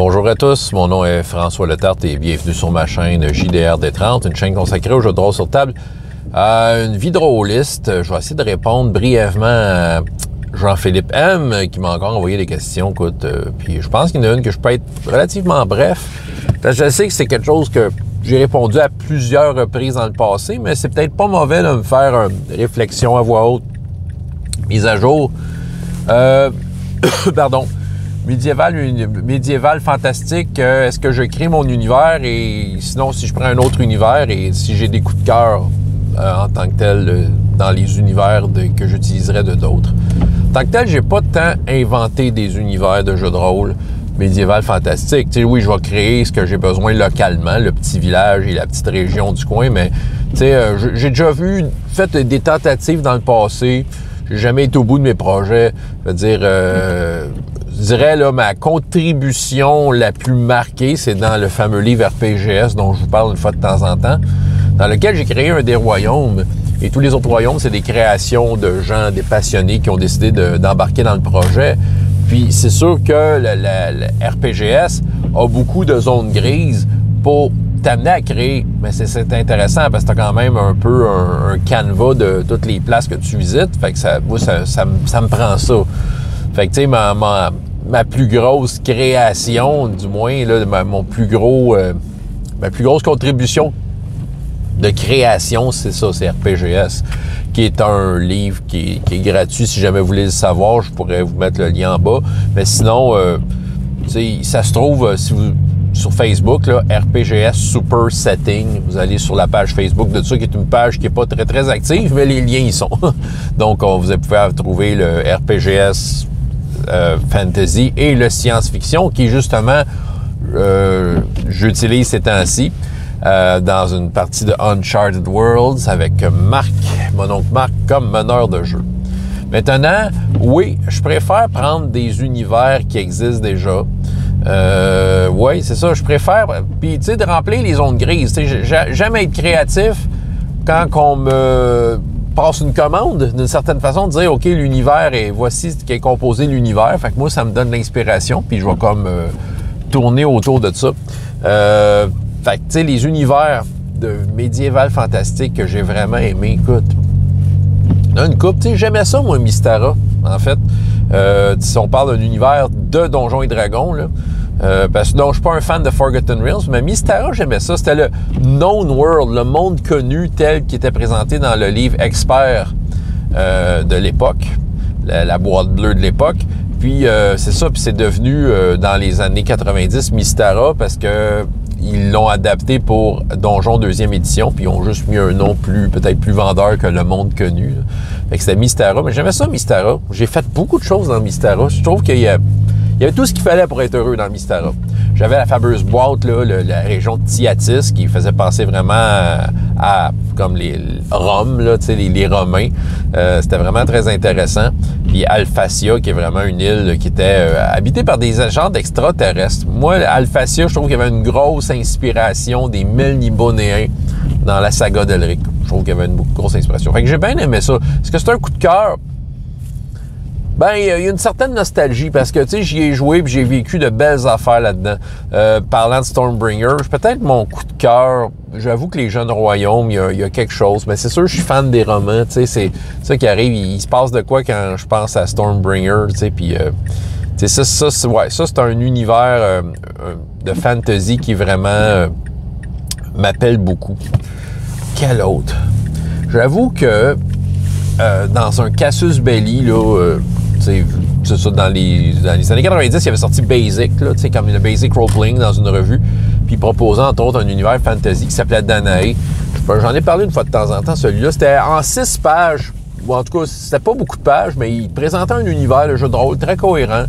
Bonjour à tous, mon nom est François Letarte et bienvenue sur ma chaîne JDR-D30, une chaîne consacrée aux jeux de rôle sur table. Une vie drôliste, je vais essayer de répondre brièvement à Jean-Philippe M qui m'a encore envoyé des questions. Écoute, puis je pense qu'il y en a une que je peux être relativement bref. Parce que je sais que c'est quelque chose que j'ai répondu à plusieurs reprises dans le passé, mais c'est peut-être pas mauvais de me faire une réflexion à voix haute, mise à jour. Pardon. Médiéval fantastique, est-ce que je crée mon univers et sinon si je prends un autre univers et si j'ai des coups de cœur en tant que tel dans les univers que j'utiliserais de d'autres. En tant que tel, j'ai pas tant inventé des univers de jeux de rôle médiéval fantastique. Tu sais, oui, je vais créer ce que j'ai besoin localement, le petit village et la petite région du coin, mais tu sais, j'ai déjà fait des tentatives dans le passé. J'ai jamais été au bout de mes projets. Je veux dire, je dirais, là, ma contribution la plus marquée, c'est dans le fameux livre RPGS dont je vous parle une fois de temps en temps, dans lequel j'ai créé un des royaumes. Et tous les autres royaumes, c'est des créations de gens, des passionnés qui ont décidé d'embarquer dans le projet. Puis c'est sûr que le RPGS a beaucoup de zones grises pour t'amener à créer. Mais c'est intéressant parce que tu as quand même un peu un canevas de toutes les places que tu visites. Fait que ça me prend ça. Fait que tu sais, ma plus grosse création, du moins, là, ma plus grosse contribution de création, c'est ça, c'est RPGS, qui est un livre qui est gratuit. Si jamais vous voulez le savoir, je pourrais vous mettre le lien en bas. Mais sinon, ça se trouve sur Facebook, là, RPGS Super Setting. Vous allez sur la page Facebook de ça, qui est une page qui n'est pas très, très active, mais les liens y sont. Donc, vous pouvez trouver le RPGS Fantasy et le Science-Fiction, qui justement, j'utilise ces temps-ci. Dans une partie de Uncharted Worlds avec Marc, mon oncle Marc, comme meneur de jeu. Maintenant, oui, je préfère prendre des univers qui existent déjà. Oui, c'est ça, je préfère. Puis, tu sais, de remplir les zones grises. Tu sais, j'aime être créatif quand on me passe une commande, d'une certaine façon, de dire, OK, l'univers, voici ce qui est composé l'univers. Fait que moi, ça me donne l'inspiration, puis je vais comme tourner autour de ça. Fait que, tu sais, les univers de médiéval fantastique que j'ai vraiment aimé, écoute, une couple, tu sais, j'aimais ça, moi, Mystara, en fait. Si on parle d'un univers de Donjons et Dragons, là, parce que non, je suis pas un fan de Forgotten Realms, mais Mystara, j'aimais ça. C'était le known world, le monde connu tel qui était présenté dans le livre Expert de l'époque, la boîte bleue de l'époque. Puis, c'est ça, puis c'est devenu, dans les années 90, Mystara, parce que ils l'ont adapté pour Donjon 2e édition, puis ils ont juste mis un nom peut-être plus vendeur que le monde connu. Là. Fait que c'était Mystara, mais j'aimais ça, Mystara. J'ai fait beaucoup de choses dans Mystara. Je trouve qu'il y avait tout ce qu'il fallait pour être heureux dans Mystara. J'avais la fameuse boîte, là, la région de Tiatis, qui faisait penser vraiment à comme les Roms, là, les Romains. C'était vraiment très intéressant. Puis Alphacia, qui est vraiment une île qui était habitée par des agents d'extraterrestres. Moi, Alphacia, je trouve qu'il y avait une grosse inspiration des Melnibonéens dans la saga d'Elric. Je trouve qu'il y avait une grosse inspiration. Fait que j'ai bien aimé ça. Est-ce que c'est un coup de cœur? Ben, il y a une certaine nostalgie parce que, tu sais, j'y ai joué et j'ai vécu de belles affaires là-dedans. Parlant de Stormbringer, peut-être mon coup de cœur, j'avoue que les Jeunes Royaumes, il y a quelque chose, mais c'est sûr, je suis fan des romans, tu sais, c'est ça qui arrive, il se passe de quoi quand je pense à Stormbringer, tu sais, puis, tu sais, ça, c'est un univers de fantasy qui vraiment m'appelle beaucoup. Quel autre? J'avoue que dans un Casus Belli, là, c'est ça, dans les années 90, il avait sorti Basic, là, comme le Basic Role-Playing dans une revue, puis il proposait entre autres un univers fantasy qui s'appelait Danae. J'en ai parlé une fois de temps en temps, celui-là. C'était en 6 pages, ou en tout cas, c'était pas beaucoup de pages, mais il présentait un univers, le jeu de rôle, très cohérent,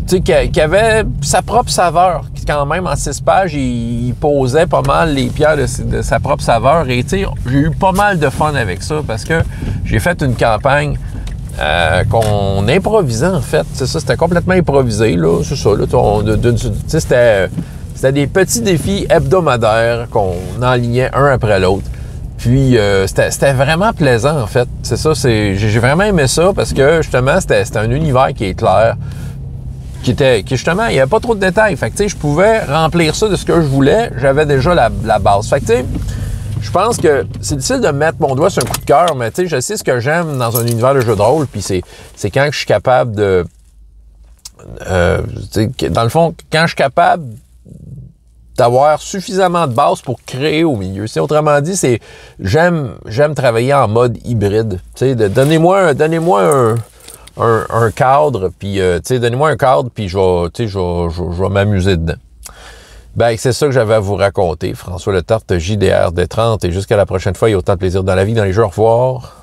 qui avait sa propre saveur. Quand même, en 6 pages, il posait pas mal les pierres de sa propre saveur. Et j'ai eu pas mal de fun avec ça parce que j'ai fait une campagne qu'on improvisait, en fait. C'est ça, c'était complètement improvisé, là. C'est ça, là. C'était des petits défis hebdomadaires qu'on enlignait un après l'autre. Puis, c'était vraiment plaisant, en fait. C'est ça, j'ai vraiment aimé ça parce que, justement, c'était un univers qui est clair. justement, il n'y avait pas trop de détails. Fait que, tu sais, je pouvais remplir ça de ce que je voulais. J'avais déjà la base. Fait que, tu sais, je pense que c'est difficile de mettre mon doigt sur un coup de cœur, mais tu sais, je sais ce que j'aime dans un univers de jeu de rôle, puis c'est quand je suis capable de... dans le fond, quand je suis capable d'avoir suffisamment de base pour créer au milieu. C'est autrement dit, c'est j'aime travailler en mode hybride. Tu sais, donnez-moi un cadre, puis tu sais, donnez-moi un cadre, puis je vais m'amuser dedans. Ben, c'est ça que j'avais à vous raconter. François Letarte, JDR D30, et jusqu'à la prochaine fois, il y a autant de plaisir dans la vie, dans les jeux. Au revoir.